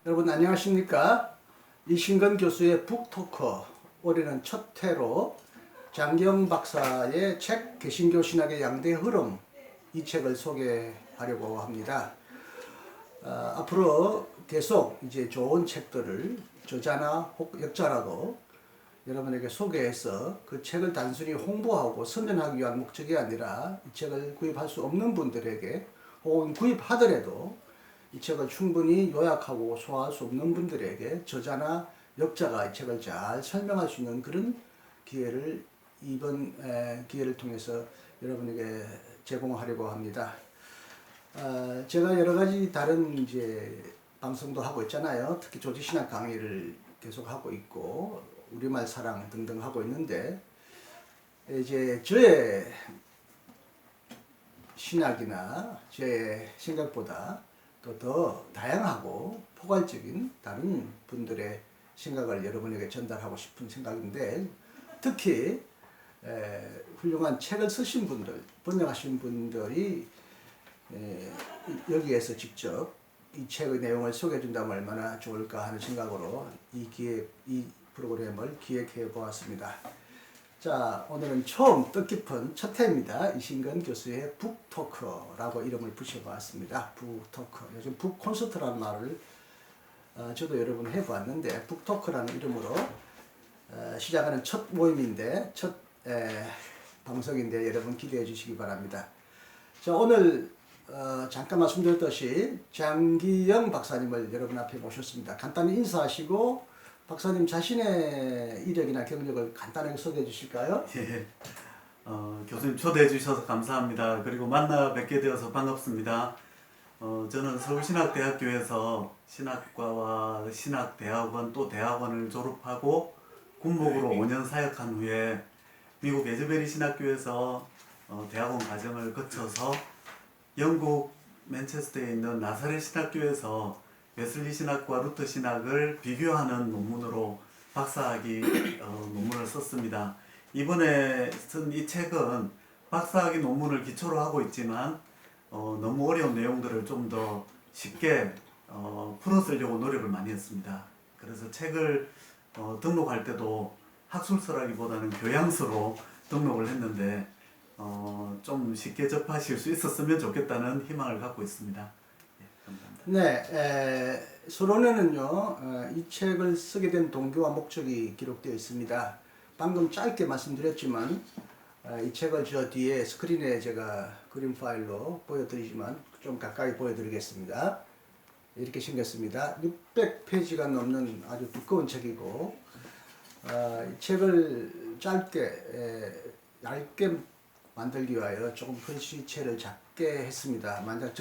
여러분 안녕하십니까? 이신근 교수의 북토크, 올해는 첫 회로 장기영 박사의 책 개신교 신학의 양대 흐름, 이 책을 소개하려고 합니다. 앞으로 계속 이제 좋은 책들을 저자나 혹 역자라도 여러분에게 소개해서 그 책을 단순히 홍보하고 선전하기 위한 목적이 아니라 이 책을 구입할 수 없는 분들에게 혹은 구입하더라도 이 책을 충분히 요약하고 소화할 수 없는 분들에게 저자나 역자가 이 책을 잘 설명할 수 있는 그런 기회를 이번 기회를 통해서 여러분에게 제공하려고 합니다. 제가 여러 가지 다른 이제 방송도 하고 있잖아요. 특히 조지신학 강의를 계속 하고 있고 우리말 사랑 등등 하고 있는데 이제 저의 신학이나 제 생각보다 또 더 다양하고 포괄적인 다른 분들의 생각을 여러분에게 전달하고 싶은 생각인데 특히 훌륭한 책을 쓰신 분들, 번역하신 분들이 여기에서 직접 이 책의 내용을 소개해 준다면 얼마나 좋을까 하는 생각으로 이 프로그램을 기획해 보았습니다. 자, 오늘은 처음 뜻깊은 첫 회입니다. 이신근 교수의 북토크라고 이름을 붙여봤습니다. 북토크. 요즘 북콘서트라는 말을 저도 여러 번 해보았는데 북토크라는 이름으로 시작하는 첫 모임인데 첫 방송인데 여러분 기대해 주시기 바랍니다. 자, 오늘 잠깐 말씀드렸듯이 장기영 박사님을 여러분 앞에 모셨습니다. 간단히 인사하시고 박사님 자신의 이력이나 경력을 간단하게 소개해 주실까요? 예, 교수님 초대해 주셔서 감사합니다. 그리고 만나 뵙게 되어서 반갑습니다. 저는 서울신학대학교에서 신학과와 신학대학원 또 대학원을 졸업하고 군목으로 5년 사역한 후에 미국 에즈베리 신학교에서 대학원 과정을 거쳐서 영국 맨체스터에 있는 나사렛 신학교에서 웨슬리 신학과 루터 신학을 비교하는 논문으로 박사학위 논문을 썼습니다. 이번에 쓴 이 책은 박사학위 논문을 기초로 하고 있지만 너무 어려운 내용들을 좀 더 쉽게 풀어 쓰려고 노력을 많이 했습니다. 그래서 책을 등록할 때도 학술서라기보다는 교양서로 등록을 했는데 좀 쉽게 접하실 수 있었으면 좋겠다는 희망을 갖고 있습니다. 네, 서론에는요, 이 책을 쓰게 된 동기와 목적이 기록되어 있습니다. 방금 짧게 말씀드렸지만, 이 책을 저 뒤에 스크린에 제가 그림 파일로 보여드리지만, 좀 가까이 보여드리겠습니다. 이렇게 생겼습니다. 600페이지가 넘는 아주 두꺼운 책이고, 이 책을 얇게 만들기 위하여 조금 글씨체를 작게 했습니다. 만약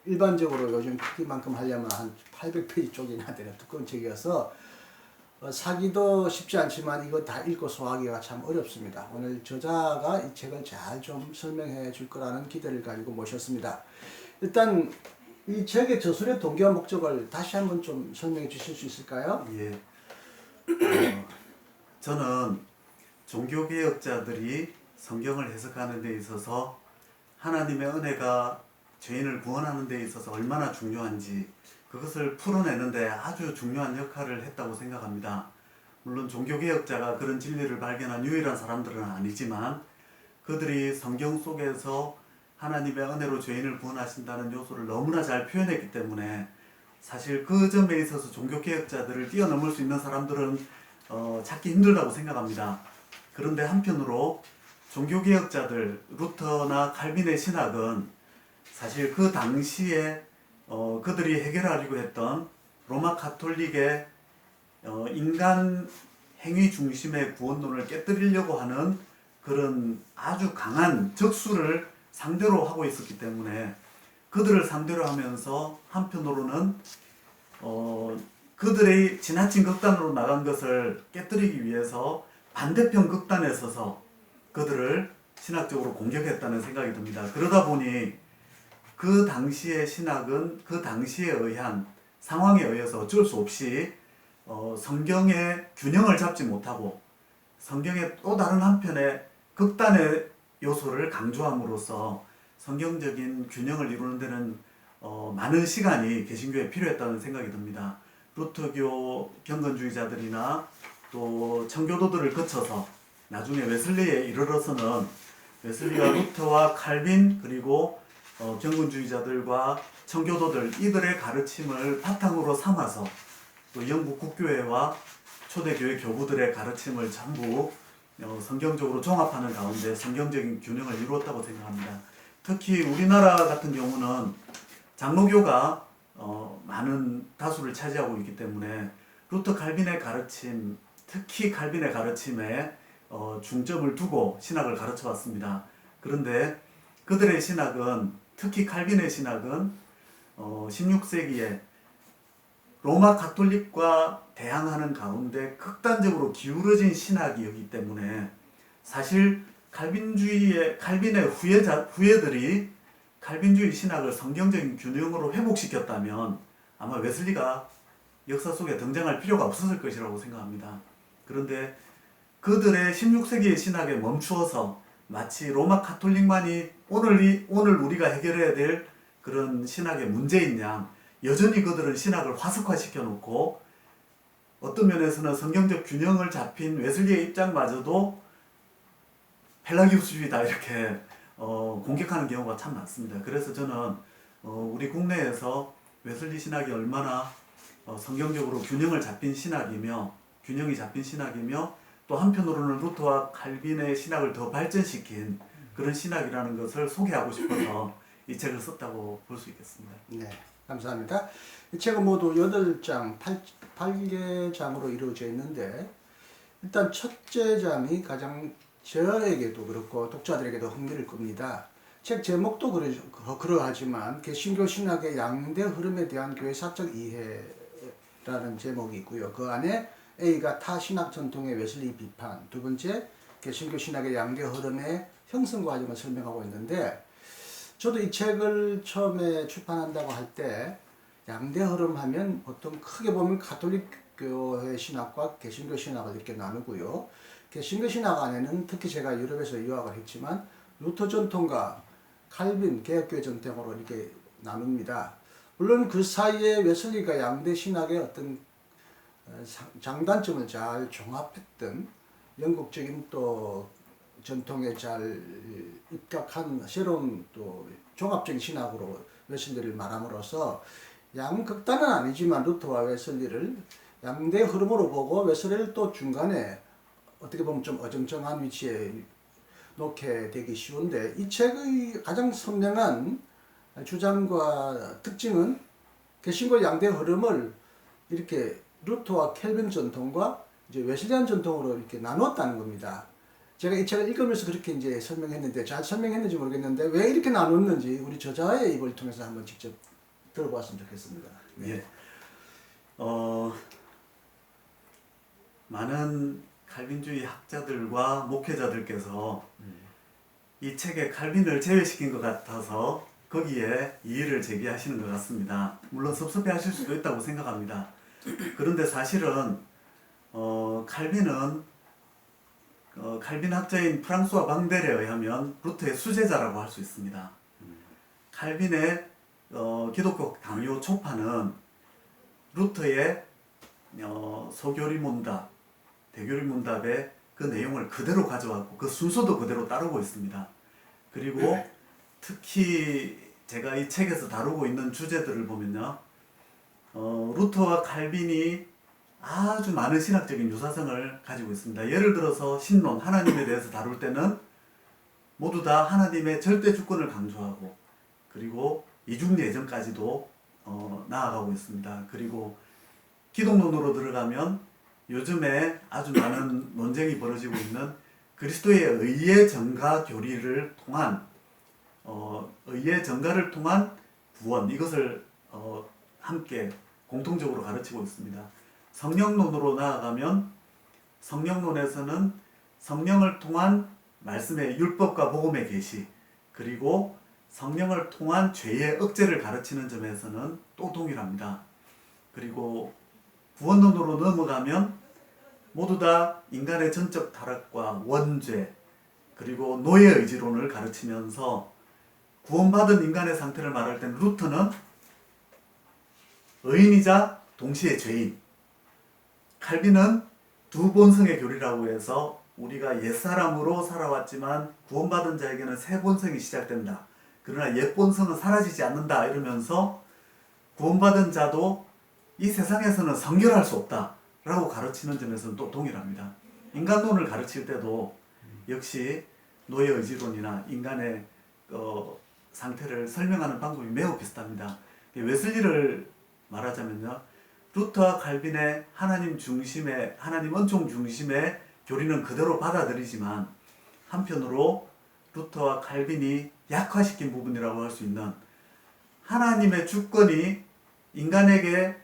일반적으로 요즘 크기만큼 하려면 한 800페이지 쪽이나 되는 두꺼운 책이어서 사기도 쉽지 않지만 이거 다 읽고 소화하기가 참 어렵습니다. 오늘 저자가 이 책을 잘 좀 설명해 줄 거라는 기대를 가지고 모셨습니다. 일단 이 책의 저술의 동기와 목적을 다시 한번 좀 설명해 주실 수 있을까요? 예. 저는 종교개혁자들이 성경을 해석하는 데 있어서 하나님의 은혜가 죄인을 구원하는 데 있어서 얼마나 중요한지 그것을 풀어내는데 아주 중요한 역할을 했다고 생각합니다. 물론 종교개혁자가 그런 진리를 발견한 유일한 사람들은 아니지만 그들이 성경 속에서 하나님의 은혜로 죄인을 구원하신다는 요소를 너무나 잘 표현했기 때문에 사실 그 점에 있어서 종교개혁자들을 뛰어넘을 수 있는 사람들은 찾기 힘들다고 생각합니다. 그런데 한편으로 종교개혁자들, 루터나 칼빈의 신학은 사실 그 당시에 그들이 해결하려고 했던 로마 가톨릭의 인간 행위 중심의 구원론을 깨뜨리려고 하는 그런 아주 강한 적수를 상대로 하고 있었기 때문에 그들을 상대로 하면서 한편으로는 그들의 지나친 극단으로 나간 것을 깨뜨리기 위해서 반대편 극단에 서서 그들을 신학적으로 공격했다는 생각이 듭니다. 그러다 보니 그 당시의 신학은 그 당시에 의한 상황에 의해서 어쩔 수 없이 성경의 균형을 잡지 못하고 성경의 또 다른 한편의 극단의 요소를 강조함으로써 성경적인 균형을 이루는 데는 많은 시간이 개신교에 필요했다는 생각이 듭니다. 루터교 경건주의자들이나 또 청교도들을 거쳐서 나중에 웨슬리에 이르러서는 웨슬리가 루터와 칼빈 그리고 경건주의자들과 청교도들 이들의 가르침을 바탕으로 삼아서 또 영국 국교회와 초대교회 교부들의 가르침을 전부 성경적으로 종합하는 가운데 성경적인 균형을 이루었다고 생각합니다. 특히 우리나라 같은 경우는 장로교가 많은 다수를 차지하고 있기 때문에 루터 칼빈의 가르침, 특히 칼빈의 가르침에 중점을 두고 신학을 가르쳐 왔습니다. 그런데 그들의 신학은, 특히 칼빈의 신학은 16세기에 로마 가톨릭과 대항하는 가운데 극단적으로 기울어진 신학이었기 때문에 사실 칼빈의 후예들이 칼빈주의 신학을 성경적인 균형으로 회복시켰다면 아마 웨슬리가 역사 속에 등장할 필요가 없었을 것이라고 생각합니다. 그런데 그들의 16세기의 신학에 멈추어서 마치 로마 가톨릭만이 오늘 우리가 해결해야 될 그런 신학의 문제인 양 여전히 그들은 신학을 화석화시켜 놓고 어떤 면에서는 성경적 균형을 잡힌 웨슬리의 입장마저도 펠라기우스주의다 이렇게 공격하는 경우가 참 많습니다. 그래서 저는 우리 국내에서 웨슬리 신학이 얼마나 성경적으로 균형이 잡힌 신학이며 또 한편으로는 루터와 칼빈의 신학을 더 발전시킨 그런 신학이라는 것을 소개하고 싶어서 이 책을 썼다고 볼 수 있겠습니다. 네, 감사합니다. 이 책은 모두 8장, 8개 장으로 이루어져 있는데 일단 첫째 장이 가장 저에게도 그렇고 독자들에게도 흥미를 끕니다. 책 제목도 그러하지만 개신교 신학의 양대 흐름에 대한 교회사적 이해라는 제목이 있고요. 그 안에 A가 타 신학 전통의 웨슬리 비판, 두 번째 개신교 신학의 양대 흐름의 형성 과정을 설명하고 있는데 저도 이 책을 처음에 출판한다고 할 때 양대 흐름 하면 보통 크게 보면 가톨릭 교회 신학과 개신교 신학을 이렇게 나누고요. 개신교 신학 안에는 특히 제가 유럽에서 유학을 했지만 루터 전통과 칼빈 개혁교회 전통으로 이렇게 나눕니다. 물론 그 사이에 웨슬리가 양대 신학의 어떤 장단점을 잘 종합했던 영국적인 또 전통에 잘 입각한 새로운 또 종합적인 신학으로 웨슬리를 말함으로써 양극단은 아니지만 루터와 웨슬리를 양대 흐름으로 보고 웨슬리를 또 중간에 어떻게 보면 좀 어정쩡한 위치에 놓게 되기 쉬운데 이 책의 가장 선명한 주장과 특징은 개신교 양대 흐름을 이렇게 루터와 켈빈 전통과 이제 웨슬리안 전통으로 이렇게 나눴다는 겁니다. 제가 이 책을 읽으면서 그렇게 이제 설명했는데 잘 설명했는지 모르겠는데 왜 이렇게 나눴는지 우리 저자의 입을 통해서 한번 직접 들어봤으면 좋겠습니다. 네. 예. 많은 칼빈주의 학자들과 목회자들께서 이 책에 칼빈을 제외시킨 것 같아서 거기에 이의를 제기하시는 것 같습니다. 물론 섭섭해 하실 수도 있다고 생각합니다. 그런데 사실은 칼빈은 칼빈 학자인 프랑수와 방델에 의하면 루터의 수제자라고 할 수 있습니다. 칼빈의 기독교 강요 초파는 루터의 소교리문답, 대교리문답의 그 내용을 그대로 가져왔고 그 순서도 그대로 따르고 있습니다. 그리고 특히 제가 이 책에서 다루고 있는 주제들을 보면요, 루터와 칼빈이 아주 많은 신학적인 유사성을 가지고 있습니다. 예를 들어서 신론, 하나님에 대해서 다룰 때는 모두 다 하나님의 절대 주권을 강조하고 그리고 이중예정까지도 나아가고 있습니다. 그리고 기독론으로 들어가면 요즘에 아주 많은 논쟁이 벌어지고 있는 그리스도의 의의 정가 교리를 통한 의의 정가를 통한 구원, 이것을 함께 공통적으로 가르치고 있습니다. 성령론으로 나아가면 성령론에서는 성령을 통한 말씀의 율법과 복음의 계시, 그리고 성령을 통한 죄의 억제를 가르치는 점에서는 또 동일합니다. 그리고 구원론으로 넘어가면 모두 다 인간의 전적 타락과 원죄, 그리고 노예 의지론을 가르치면서 구원받은 인간의 상태를 말할 때는 루터는 의인이자 동시에 죄인. 칼빈은 두 본성의 교리라고 해서 우리가 옛사람으로 살아왔지만 구원받은 자에게는 새 본성이 시작된다. 그러나 옛 본성은 사라지지 않는다. 이러면서 구원받은 자도 이 세상에서는 성결할 수 없다. 라고 가르치는 점에서는 또 동일합니다. 인간론을 가르칠 때도 역시 노예 의지론이나 인간의 상태를 설명하는 방법이 매우 비슷합니다. 웨슬리를 말하자면요, 루터와 칼빈의 하나님 중심의, 하나님 은총 중심의 교리는 그대로 받아들이지만 한편으로 루터와 칼빈이 약화시킨 부분이라고 할 수 있는 하나님의 주권이 인간에게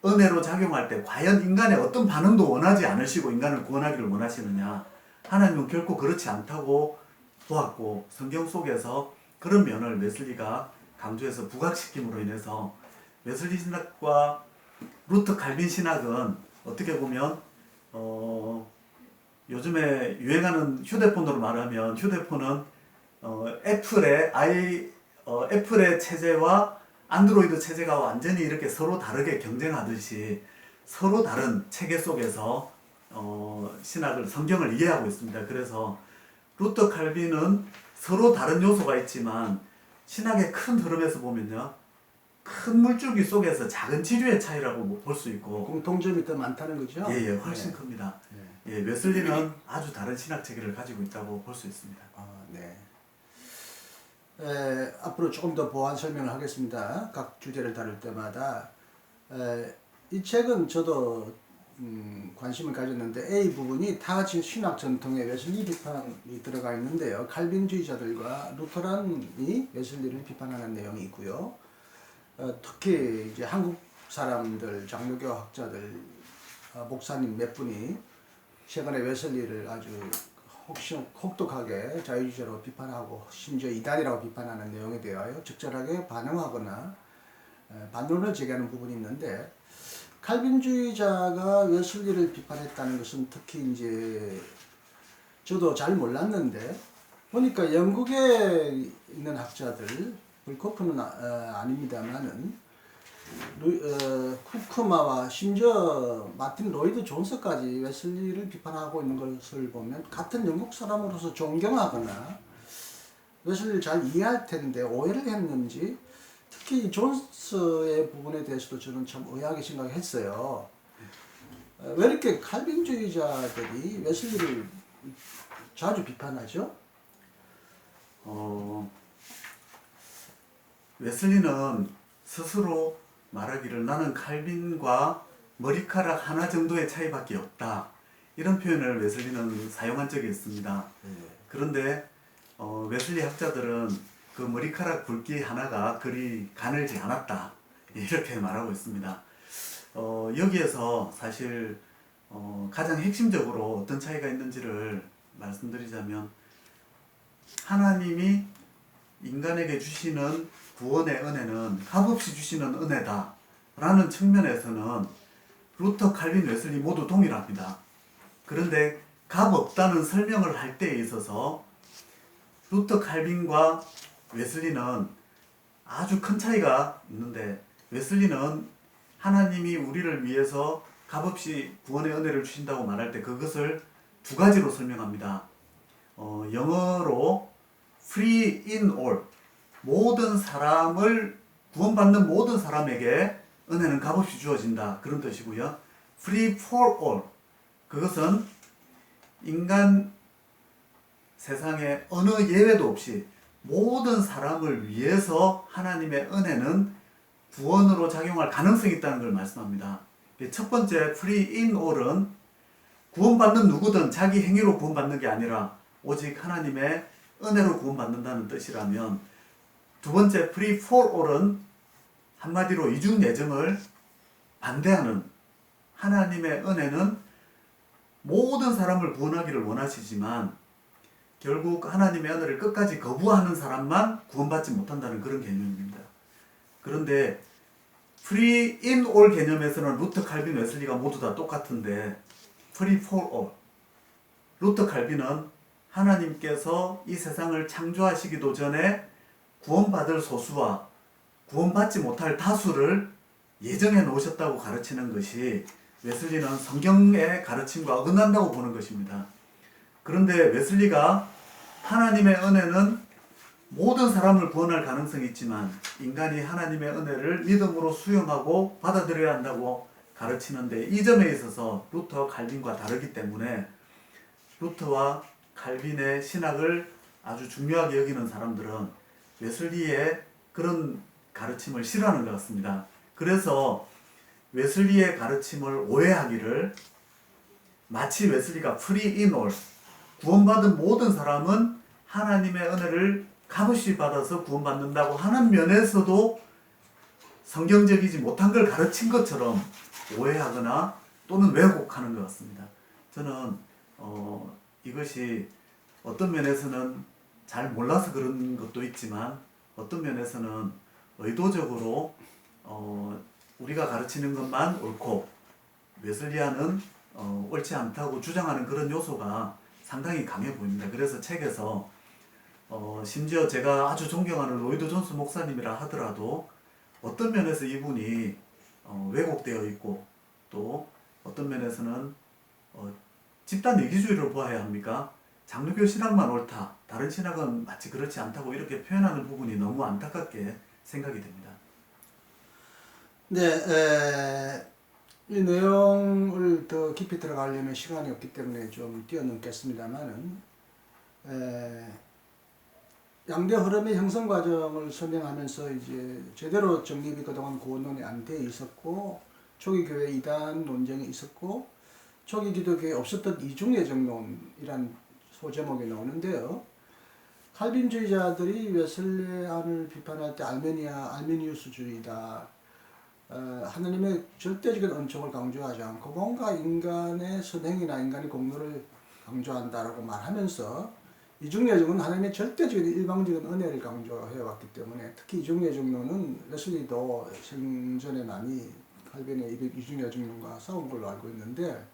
은혜로 작용할 때 과연 인간의 어떤 반응도 원하지 않으시고 인간을 구원하기를 원하시느냐, 하나님은 결코 그렇지 않다고 보았고 성경 속에서 그런 면을 웨슬리가 강조해서 부각시킴으로 인해서 웨슬리 신학과 루터 칼빈 신학은 어떻게 보면 요즘에 유행하는 휴대폰으로 말하면 휴대폰은 애플의 체제와 안드로이드 체제가 완전히 이렇게 서로 다르게 경쟁하듯이 서로 다른 체계 속에서 신학을, 성경을 이해하고 있습니다. 그래서 루터 칼빈은 서로 다른 요소가 있지만 신학의 큰 흐름에서 보면요, 큰 물줄기 속에서 작은 지류의 차이라고 볼 수 있고 공통점이 더 많다는 거죠? 예, 훨씬 큽니다. 예, 웨슬리는 아주 다른 신학 체계를 가지고 있다고 볼 수 있습니다. 네. 앞으로 조금 더 보완 설명을 하겠습니다. 각 주제를 다룰 때마다. 이 책은 저도 관심을 가졌는데 A 부분이 타지 신학 전통의 웨슬리 비판이 들어가 있는데요. 칼빈주의자들과 루터란이 웨슬리를 비판하는 내용이 있고요. 특히 이제 한국 사람들, 장로교 학자들, 목사님 몇 분이 최근에 웨슬리를 아주 혹독하게 자유주의자로 비판하고 심지어 이단이라고 비판하는 내용에 대하여 적절하게 반응하거나 반론을 제기하는 부분이 있는데, 칼빈주의자가 웨슬리를 비판했다는 것은 특히 이제 저도 잘 몰랐는데 보니까 영국에 있는 학자들, 불코프는 아닙니다만은 쿠크마와 심지어 마틴 로이드 존스까지 웨슬리를 비판하고 있는 것을 보면 같은 영국 사람으로서 존경하거나 웨슬리를 잘 이해할 텐데 오해를 했는지, 특히 존스의 부분에 대해서도 저는 참 의아하게 생각했어요. 왜 이렇게 칼빈주의자들이 웨슬리를 자주 비판하죠? 웨슬리는 스스로 말하기를 나는 칼빈과 머리카락 하나 정도의 차이밖에 없다, 이런 표현을 웨슬리는 사용한 적이 있습니다. 그런데 웨슬리 학자들은 그 머리카락 굵기 하나가 그리 가늘지 않았다, 이렇게 말하고 있습니다. 여기에서 사실 가장 핵심적으로 어떤 차이가 있는지를 말씀드리자면, 하나님이 인간에게 주시는 구원의 은혜는 값없이 주시는 은혜다 라는 측면에서는 루터, 칼빈, 웨슬리 모두 동일합니다. 그런데 값없다는 설명을 할 때에 있어서 루터, 칼빈과 웨슬리는 아주 큰 차이가 있는데, 웨슬리는 하나님이 우리를 위해서 값없이 구원의 은혜를 주신다고 말할 때 그것을 두 가지로 설명합니다. 영어로 free in all, 모든 사람을, 구원받는 모든 사람에게 은혜는 값없이 주어진다, 그런 뜻이고요. free for all, 그것은 인간 세상에 어느 예외도 없이 모든 사람을 위해서 하나님의 은혜는 구원으로 작용할 가능성이 있다는 걸 말씀합니다. 첫 번째 free in all은 구원받는 누구든 자기 행위로 구원받는 게 아니라 오직 하나님의 은혜로 구원받는다는 뜻이라면, 두 번째 free for all은 한마디로 이중 예정을 반대하는, 하나님의 은혜는 모든 사람을 구원하기를 원하시지만 결국 하나님의 은혜를 끝까지 거부하는 사람만 구원받지 못한다는 그런 개념입니다. 그런데 free in all 개념에서는 루터, 칼빈, 웨슬리가 모두 다 똑같은데, free for all, 루터, 칼빈은 하나님께서 이 세상을 창조하시기도 전에 구원받을 소수와 구원받지 못할 다수를 예정해 놓으셨다고 가르치는 것이 웨슬리는 성경의 가르침과 어긋난다고 보는 것입니다. 그런데 웨슬리가 하나님의 은혜는 모든 사람을 구원할 가능성이 있지만 인간이 하나님의 은혜를 믿음으로 수용하고 받아들여야 한다고 가르치는데, 이 점에 있어서 루터, 칼빈과 다르기 때문에 루터와 칼빈의 신학을 아주 중요하게 여기는 사람들은 웨슬리의 그런 가르침을 싫어하는 것 같습니다. 그래서 웨슬리의 가르침을 오해하기를, 마치 웨슬리가 free in all, 구원받은 모든 사람은 하나님의 은혜를 값없이 받아서 구원받는다고 하는 면에서도 성경적이지 못한 걸 가르친 것처럼 오해하거나 또는 왜곡하는 것 같습니다. 저는 이것이 어떤 면에서는 잘 몰라서 그런 것도 있지만 어떤 면에서는 의도적으로 우리가 가르치는 것만 옳고 웨슬리안은 옳지 않다고 주장하는 그런 요소가 상당히 강해 보입니다. 그래서 책에서 심지어 제가 아주 존경하는 로이드 존스 목사님이라 하더라도 어떤 면에서 이분이 왜곡되어 있고, 또 어떤 면에서는 집단 이기주의를 보아야 합니까? 장로교 신학만 옳다, 다른 신학은 마치 그렇지 않다고 이렇게 표현하는 부분이 너무 안타깝게 생각이 됩니다. 네, 이 내용을 더 깊이 들어가려면 시간이 없기 때문에 좀 뛰어넘겠습니다만은, 양대 흐름의 형성 과정을 설명하면서 이제 제대로 정립이 그동안 구원론이 안 돼 있었고, 초기 교회 이단 논쟁이 있었고, 초기 기독교에 없었던 이중예정론이란 소제목이 나오는데요. 칼빈주의자들이 웨슬레안을 비판할 때 알메니우스주의다, 하나님의 절대적인 은총을 강조하지 않고 뭔가 인간의 선행이나 인간의 공로를 강조한다라고 말하면서, 이중예정은 하나님의 절대적인 일방적인 은혜를 강조해 왔기 때문에, 특히 이중예정론은 웨슬리도 생전에 많이 칼빈의 이중예정론과 싸운 걸로 알고 있는데,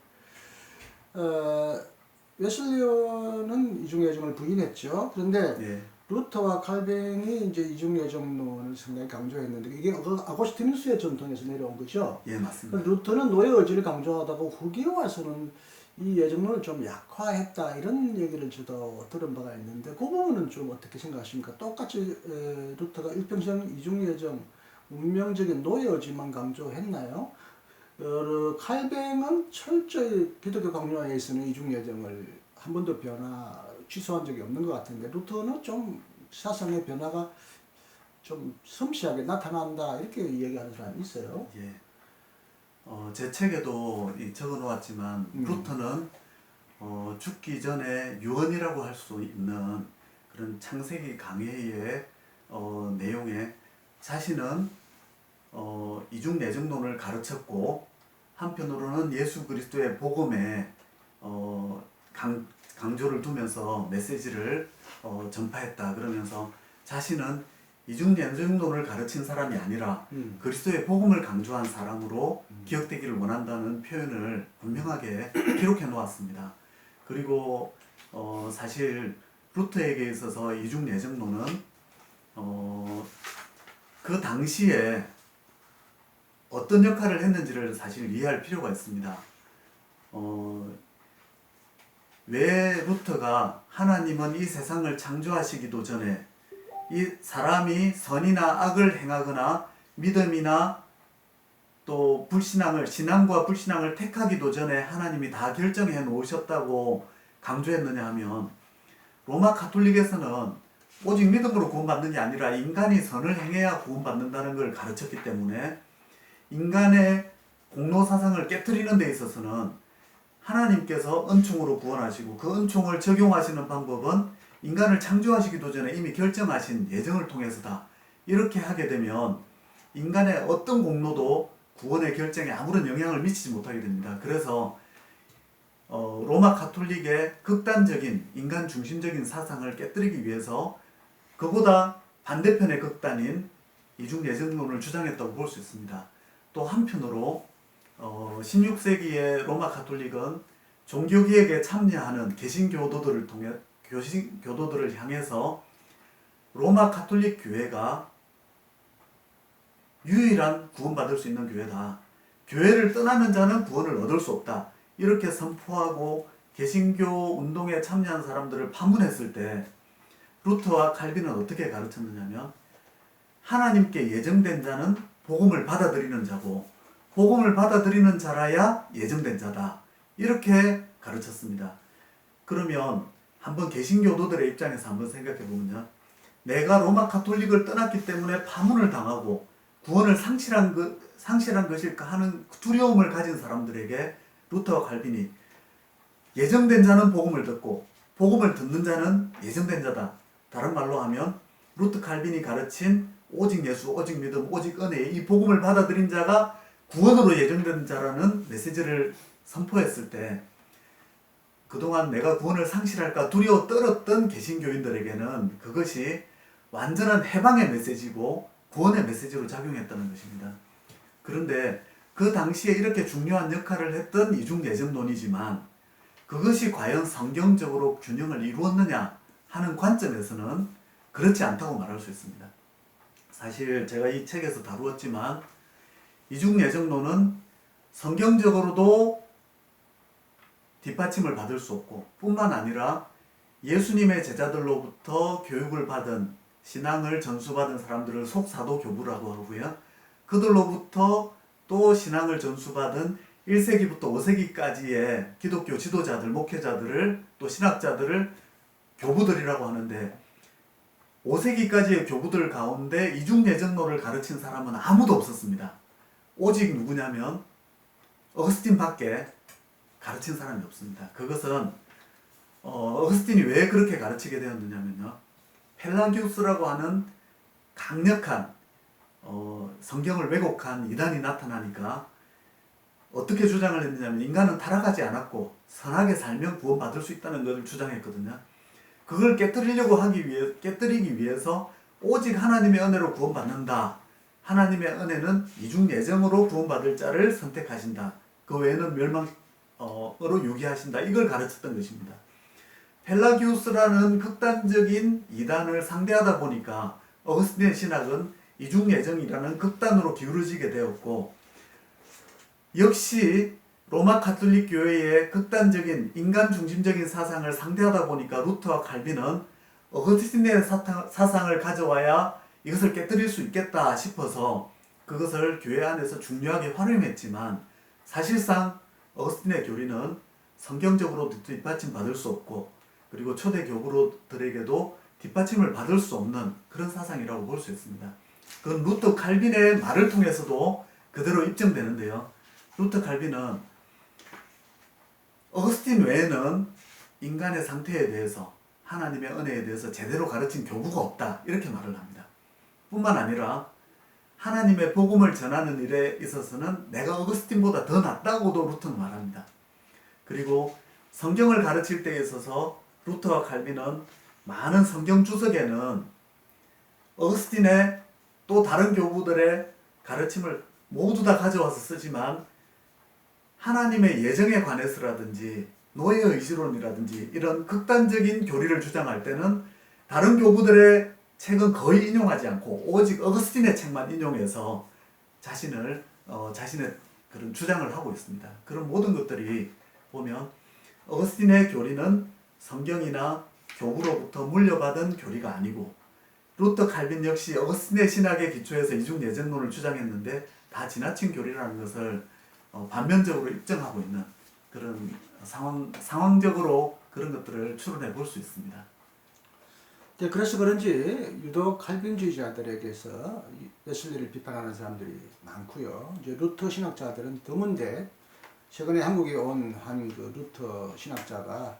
웨슬리온은 이중예정을 부인했죠. 그런데 예. 루터와 칼빈이 이제 이중예정론을 상당히 강조했는데, 이게 아고스티누스의 전통에서 내려온 거죠. 예, 맞습니다. 루터는 노예 의지를 강조하다가 후기에 와서는 이 예정론을 좀 약화했다, 이런 얘기를 저도 들은 바가 있는데, 그 부분은 좀 어떻게 생각하십니까? 똑같이 루터가 일평생 이중예정, 운명적인 노예 의지만 강조했나요? 칼뱅은 철저히 기독교 강요하에서는 이중예정을 한 번도 취소한 적이 없는 것 같은데, 루터는 좀 사상의 변화가 좀 섬세하게 나타난다, 이렇게 얘기하는 사람이 있어요. 예. 제 책에도 적어 놓았지만 루터는 죽기 전에 유언이라고 할 수 있는 그런 창세기 강해의 내용에 자신은 이중예정론을 가르쳤고, 한편으로는 예수 그리스도의 복음에 강조를 두면서 메시지를 전파했다. 그러면서 자신은 이중예정론을 가르친 사람이 아니라 그리스도의 복음을 강조한 사람으로 기억되기를 원한다는 표현을 분명하게 기록해 놓았습니다. 그리고 사실 루터에게 있어서 이중예정론은 그 당시에 어떤 역할을 했는지를 사실 이해할 필요가 있습니다. 왜 루터가 하나님은 이 세상을 창조하시기도 전에 이 사람이 선이나 악을 행하거나 믿음이나 또 신앙과 불신앙을 택하기도 전에 하나님이 다 결정해 놓으셨다고 강조했느냐 하면, 로마 가톨릭에서는 오직 믿음으로 구원받는 게 아니라 인간이 선을 행해야 구원받는다는 걸 가르쳤기 때문에, 인간의 공로사상을 깨트리는 데 있어서는 하나님께서 은총으로 구원하시고 그 은총을 적용하시는 방법은 인간을 창조하시기도 전에 이미 결정하신 예정을 통해서다, 이렇게 하게 되면 인간의 어떤 공로도 구원의 결정에 아무런 영향을 미치지 못하게 됩니다. 그래서 로마 가톨릭의 극단적인 인간 중심적인 사상을 깨뜨리기 위해서 그보다 반대편의 극단인 이중예정론을 주장했다고 볼 수 있습니다. 또 한편으로 16세기의 로마 가톨릭은 종교개혁에 참여하는 교도들을 향해서 로마 가톨릭 교회가 유일한 구원받을 수 있는 교회다. 교회를 떠나는 자는 구원을 얻을 수 없다. 이렇게 선포하고 개신교 운동에 참여한 사람들을 파문했을 때 루터와 칼빈은 어떻게 가르쳤느냐면 하나님께 예정된 자는 복음을 받아들이는 자고 복음을 받아들이는 자라야 예정된 자다. 이렇게 가르쳤습니다. 그러면 한번 개신교도들의 입장에서 한번 생각해 보면요. 내가 로마 가톨릭을 떠났기 때문에 파문을 당하고 구원을 상실한 것일까 하는 두려움을 가진 사람들에게 루터와 칼빈이 예정된 자는 복음을 듣고 복음을 듣는 자는 예정된 자다. 다른 말로 하면 루터 칼빈이 가르친 오직 예수, 오직 믿음, 오직 은혜 이 복음을 받아들인 자가 구원으로 예정된 자라는 메시지를 선포했을 때 그동안 내가 구원을 상실할까 두려워 떨었던 개신교인들에게는 그것이 완전한 해방의 메시지고 구원의 메시지로 작용했다는 것입니다. 그런데 그 당시에 이렇게 중요한 역할을 했던 이중예정론이지만 그것이 과연 성경적으로 균형을 이루었느냐 하는 관점에서는 그렇지 않다고 말할 수 있습니다. 사실 제가 이 책에서 다루었지만 이중예정론은 성경적으로도 뒷받침을 받을 수 없고 뿐만 아니라 예수님의 제자들로부터 교육을 받은 신앙을 전수받은 사람들을 속사도교부라고 하고요. 그들로부터 또 신앙을 전수받은 1세기부터 5세기까지의 기독교 지도자들, 목회자들을 또 신학자들을 교부들이라고 하는데 5세기까지의 교부들 가운데 이중예정론을 가르친 사람은 아무도 없었습니다. 오직 누구냐면 어거스틴 밖에 가르친 사람이 없습니다. 그것은 어거스틴이 왜 그렇게 가르치게 되었느냐면요. 펠라기우스라고 하는 강력한 성경을 왜곡한 이단이 나타나니까 어떻게 주장을 했느냐면 인간은 타락하지 않았고 선하게 살면 구원받을 수 있다는 것을 주장했거든요. 그걸 깨뜨리기 위해서 오직 하나님의 은혜로 구원받는다. 하나님의 은혜는 이중예정으로 구원받을 자를 선택하신다. 그 외에는 멸망으로 유기하신다. 이걸 가르쳤던 것입니다. 펠라기우스라는 극단적인 이단을 상대하다 보니까 어거스틴의 신학은 이중예정이라는 극단으로 기울어지게 되었고 역시 로마 가톨릭 교회의 극단적인 인간 중심적인 사상을 상대하다 보니까 루터와 칼빈은 어거스틴의 사상을 가져와야 이것을 깨뜨릴 수 있겠다 싶어서 그것을 교회 안에서 중요하게 활용했지만 사실상 어거스틴의 교리는 성경적으로 뒷받침 받을 수 없고 그리고 초대 교부로들에게도 뒷받침을 받을 수 없는 그런 사상이라고 볼 수 있습니다. 그건 루터 칼빈의 말을 통해서도 그대로 입증되는데요. 루터 칼빈은 어거스틴 외에는 인간의 상태에 대해서 하나님의 은혜에 대해서 제대로 가르친 교부가 없다 이렇게 말을 합니다. 뿐만 아니라 하나님의 복음을 전하는 일에 있어서는 내가 어거스틴보다 더 낫다고도 루터는 말합니다. 그리고 성경을 가르칠 때에 있어서 루터와 칼빈은 많은 성경 주석에는 어거스틴의 또 다른 교부들의 가르침을 모두 다 가져와서 쓰지만 하나님의 예정에 관해서라든지 노예의 의지론이라든지 이런 극단적인 교리를 주장할 때는 다른 교부들의 책은 거의 인용하지 않고 오직 어거스틴의 책만 인용해서 자신의 그런 주장을 하고 있습니다. 그런 모든 것들이 보면 어거스틴의 교리는 성경이나 교부로부터 물려받은 교리가 아니고 루터 칼빈 역시 어거스틴의 신학에 기초해서 이중예정론을 주장했는데 다 지나친 교리라는 것을 반면적으로 입증하고 있는 그런 상황적으로 그런 것들을 추론해 볼 수 있습니다. 네, 그래서 그런지 유독 칼빈주의자들에게서 웨슬리를 비판하는 사람들이 많고요. 이제 루터 신학자들은 드문데 최근에 한국에 온 한 그 루터 신학자가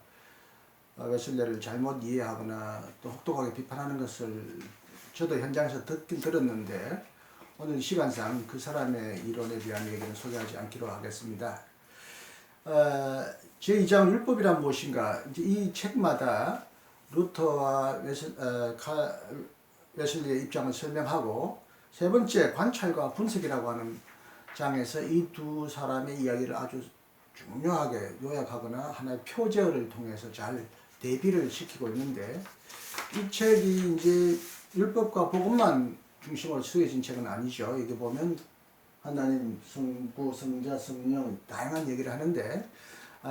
웨슬리를 잘못 이해하거나 또 혹독하게 비판하는 것을 저도 현장에서 듣긴 들었는데 오늘 시간상 그 사람의 이론에 대한 얘기는 소개하지 않기로 하겠습니다. 제2장 율법이란 무엇인가? 이제 이 책마다 루터와 웨슬리의 입장을 설명하고 세 번째 관찰과 분석이라고 하는 장에서 이 두 사람의 이야기를 아주 중요하게 요약하거나 하나의 표제어를 통해서 잘 대비를 시키고 있는데 이 책이 이제 율법과 복음만 중심으로 쓰여진 책은 아니죠. 여기 보면 하나님, 성부, 성자, 성령 다양한 얘기를 하는데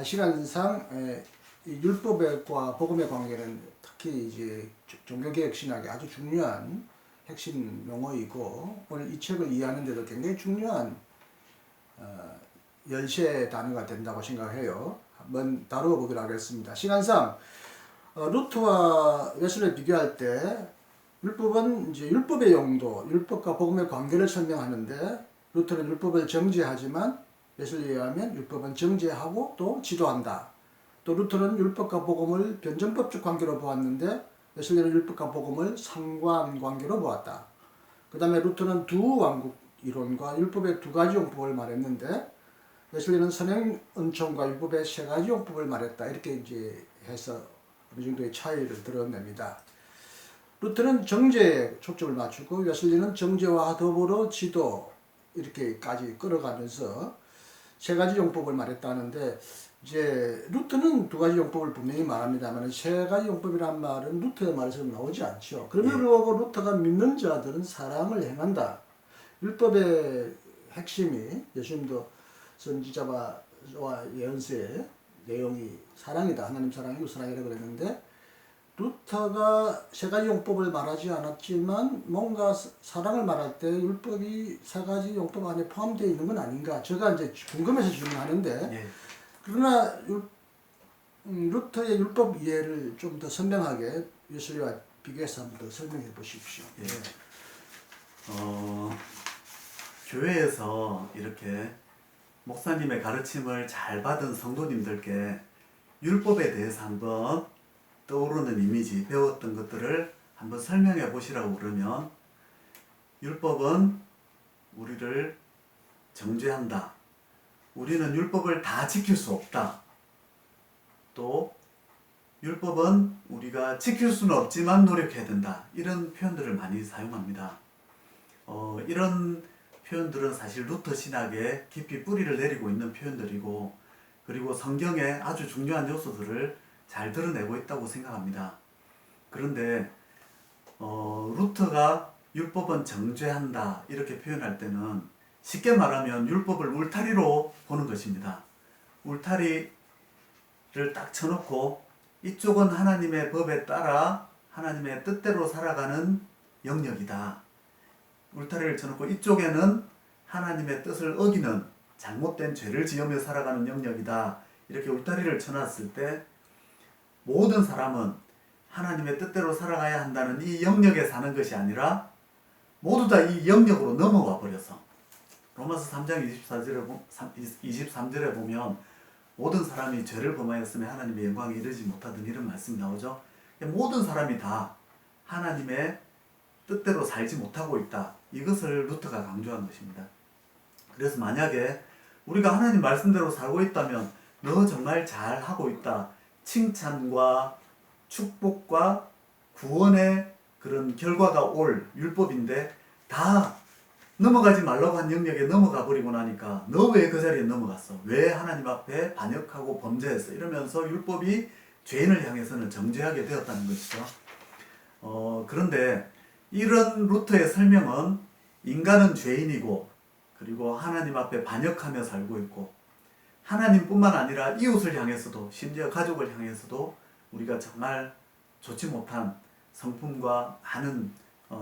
시간상 이 율법과 복음의 관계는 특히 이제 종교개혁 신학의 아주 중요한 핵심 용어이고 오늘 이 책을 이해하는데도 굉장히 중요한 열쇠 단어가 된다고 생각해요. 한번 다루어 보기로 하겠습니다. 시간상 루트와 웨슬리를 비교할 때 율법은 이제 율법의 용도, 율법과 복음의 관계를 설명하는데 루터는 율법을 정죄하지만 웨슬리에 의하면 율법은 정죄하고 또 지도한다. 또 루터는 율법과 복음을 변증법적 관계로 보았는데 웨슬리는 율법과 복음을 상관관계로 보았다. 그 다음에 루터는 두 왕국 이론과 율법의 두 가지 용법을 말했는데 웨슬리는 선행 은총과 율법의 세 가지 용법을 말했다. 이렇게 이제 해서 어느 정도의 차이를 드러냅니다. 루터는 정죄에 초점을 맞추고 웨슬리는 정죄와 더불어 지도 이렇게까지 끌어가면서 세 가지 용법을 말했다는데 이제 루터는 두 가지 용법을 분명히 말합니다만 세 가지 용법이란 말은 루터의 말에서 나오지 않죠. 그럼에도 불구하고 루터가 믿는 자들은 사랑을 행한다. 율법의 핵심이 예수님도 선지자와 예언서의 내용이 사랑이다. 하나님 사랑이 이웃 사랑이라고 그랬는데 루터가 세 가지 용법을 말하지 않았지만 뭔가 사랑을 말할 때 율법이 세 가지 용법 안에 포함되어 있는 건 아닌가. 제가 이제 궁금해서 질문하는데 예. 그러나 루터의 율법 이해를 좀 더 선명하게 웨슬리와 비교해서 한번 더 설명해 보십시오. 예. 교회에서 이렇게 목사님의 가르침을 잘 받은 성도님들께 율법에 대해서 한번 떠오르는 이미지, 배웠던 것들을 한번 설명해 보시라고 그러면 율법은 우리를 정죄한다. 우리는 율법을 다 지킬 수 없다. 또 율법은 우리가 지킬 수는 없지만 노력해야 된다. 이런 표현들을 많이 사용합니다. 이런 표현들은 사실 루터 신학에 깊이 뿌리를 내리고 있는 표현들이고 그리고 성경의 아주 중요한 요소들을 잘 드러내고 있다고 생각합니다. 그런데 루터가 율법은 정죄한다 이렇게 표현할 때는 쉽게 말하면 율법을 울타리로 보는 것입니다. 울타리를 딱 쳐놓고 이쪽은 하나님의 법에 따라 하나님의 뜻대로 살아가는 영역이다. 울타리를 쳐놓고 이쪽에는 하나님의 뜻을 어기는 잘못된 죄를 지으며 살아가는 영역이다. 이렇게 울타리를 쳐놨을 때 모든 사람은 하나님의 뜻대로 살아가야 한다는 이 영역에 사는 것이 아니라 모두 다 이 영역으로 넘어와 버려서 로마서 3장 23절에 보면 모든 사람이 죄를 범하였으며 하나님의 영광에 이르지 못하던 이런 말씀이 나오죠. 모든 사람이 다 하나님의 뜻대로 살지 못하고 있다. 이것을 루터가 강조한 것입니다. 그래서 만약에 우리가 하나님 말씀대로 살고 있다면 너 정말 잘 하고 있다. 칭찬과 축복과 구원의 그런 결과가 올 율법인데 다 넘어가지 말라고 한 영역에 넘어가 버리고 나니까 너 왜 그 자리에 넘어갔어? 왜 하나님 앞에 반역하고 범죄했어? 이러면서 율법이 죄인을 향해서는 정죄하게 되었다는 것이죠. 그런데 이런 루터의 설명은 인간은 죄인이고 그리고 하나님 앞에 반역하며 살고 있고 하나님뿐만 아니라 이웃을 향해서도 심지어 가족을 향해서도 우리가 정말 좋지 못한 성품과 많은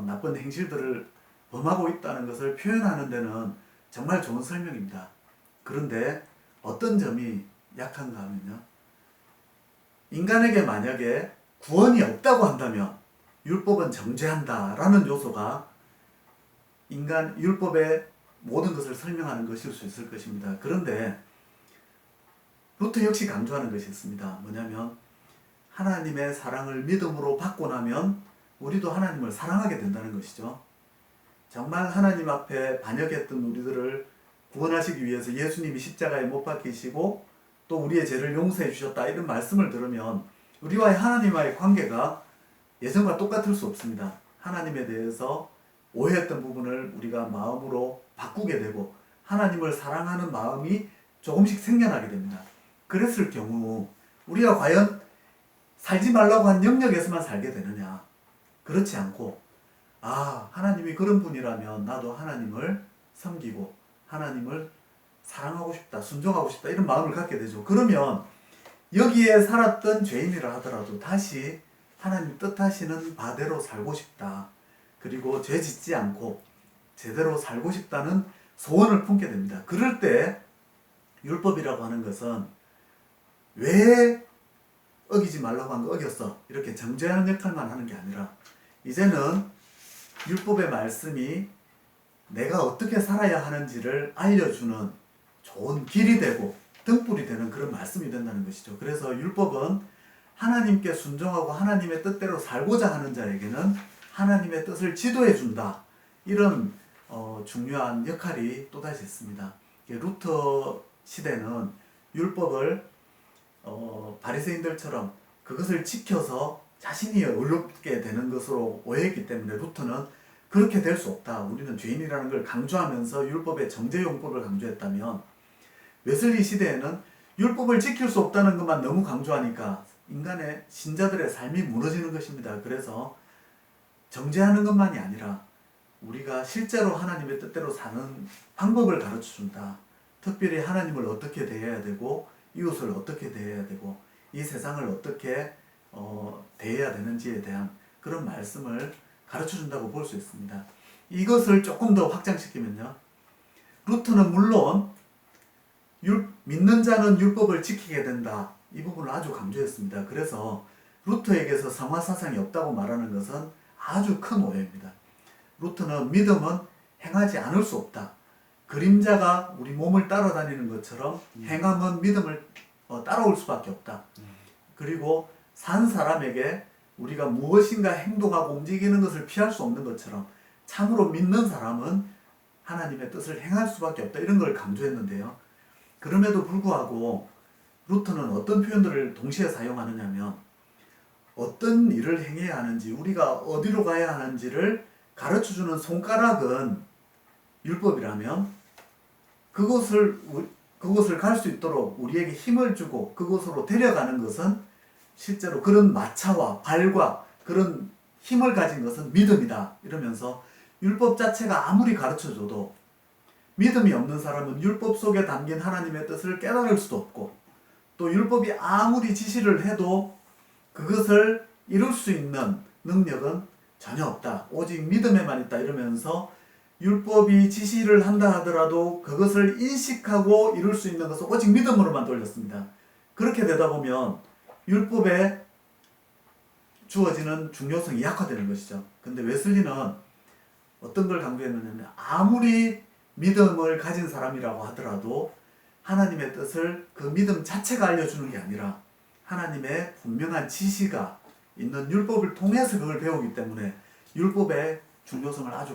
나쁜 행실들을 범하고 있다는 것을 표현하는 데는 정말 좋은 설명입니다. 그런데 어떤 점이 약한가 하면요. 인간에게 만약에 구원이 없다고 한다면 율법은 정죄한다라는 요소가 인간 율법의 모든 것을 설명하는 것일 수 있을 것입니다. 그런데 루터 역시 강조하는 것이 있습니다. 뭐냐면 하나님의 사랑을 믿음으로 받고 나면 우리도 하나님을 사랑하게 된다는 것이죠. 정말 하나님 앞에 반역했던 우리들을 구원하시기 위해서 예수님이 십자가에 못 박히시고 또 우리의 죄를 용서해 주셨다 이런 말씀을 들으면 우리와의 하나님과의 관계가 예전과 똑같을 수 없습니다. 하나님에 대해서 오해했던 부분을 우리가 마음으로 바꾸게 되고 하나님을 사랑하는 마음이 조금씩 생겨나게 됩니다. 그랬을 경우 우리가 과연 살지 말라고 한 영역에서만 살게 되느냐? 그렇지 않고 아, 하나님이 그런 분이라면 나도 하나님을 섬기고 하나님을 사랑하고 싶다, 순종하고 싶다 이런 마음을 갖게 되죠. 그러면 여기에 살았던 죄인이라 하더라도 다시 하나님 뜻하시는 바대로 살고 싶다. 그리고 죄 짓지 않고 제대로 살고 싶다는 소원을 품게 됩니다. 그럴 때 율법이라고 하는 것은 왜 어기지 말라고 한 거 어겼어 이렇게 정죄하는 역할만 하는 게 아니라 이제는 율법의 말씀이 내가 어떻게 살아야 하는지를 알려주는 좋은 길이 되고 등불이 되는 그런 말씀이 된다는 것이죠. 그래서 율법은 하나님께 순종하고 하나님의 뜻대로 살고자 하는 자에게는 하나님의 뜻을 지도해 준다. 이런 중요한 역할이 또다시 있습니다. 루터 시대는 율법을 바리새인들처럼 그것을 지켜서 자신이 의롭게 되는 것으로 오해했기 때문에 루터는 그렇게 될 수 없다. 우리는 죄인이라는 걸 강조하면서 율법의 정죄용법을 강조했다면 웨슬리 시대에는 율법을 지킬 수 없다는 것만 너무 강조하니까 인간의 신자들의 삶이 무너지는 것입니다. 그래서 정죄하는 것만이 아니라 우리가 실제로 하나님의 뜻대로 사는 방법을 가르쳐준다. 특별히 하나님을 어떻게 대해야 되고 이웃을 어떻게 대해야 되고 이 세상을 어떻게 대해야 되는지에 대한 그런 말씀을 가르쳐준다고 볼 수 있습니다. 이것을 조금 더 확장시키면요. 루터는 물론 믿는 자는 율법을 지키게 된다. 이 부분을 아주 강조했습니다. 그래서 루터에게서 성화사상이 없다고 말하는 것은 아주 큰 오해입니다. 루터는 믿음은 행하지 않을 수 없다. 그림자가 우리 몸을 따라다니는 것처럼 행함은 믿음을 따라올 수밖에 없다. 그리고 산 사람에게 우리가 무엇인가 행동하고 움직이는 것을 피할 수 없는 것처럼 참으로 믿는 사람은 하나님의 뜻을 행할 수밖에 없다. 이런 걸 강조했는데요. 그럼에도 불구하고 루터는 어떤 표현들을 동시에 사용하느냐면 어떤 일을 행해야 하는지 우리가 어디로 가야 하는지를 가르쳐주는 손가락은 율법이라면 그곳을 갈 수 있도록 우리에게 힘을 주고 그곳으로 데려가는 것은 실제로 그런 마차와 발과 그런 힘을 가진 것은 믿음이다. 이러면서 율법 자체가 아무리 가르쳐줘도 믿음이 없는 사람은 율법 속에 담긴 하나님의 뜻을 깨달을 수도 없고 또 율법이 아무리 지시를 해도 그것을 이룰 수 있는 능력은 전혀 없다. 오직 믿음에만 있다. 이러면서 율법이 지시를 한다 하더라도 그것을 인식하고 이룰 수 있는 것은 오직 믿음으로만 돌렸습니다. 그렇게 되다 보면 율법에 주어지는 중요성이 약화되는 것이죠. 근데 웨슬리는 어떤 걸 강조했느냐면 아무리 믿음을 가진 사람이라고 하더라도 하나님의 뜻을 그 믿음 자체가 알려주는 게 아니라 하나님의 분명한 지시가 있는 율법을 통해서 그걸 배우기 때문에 율법의 중요성을 아주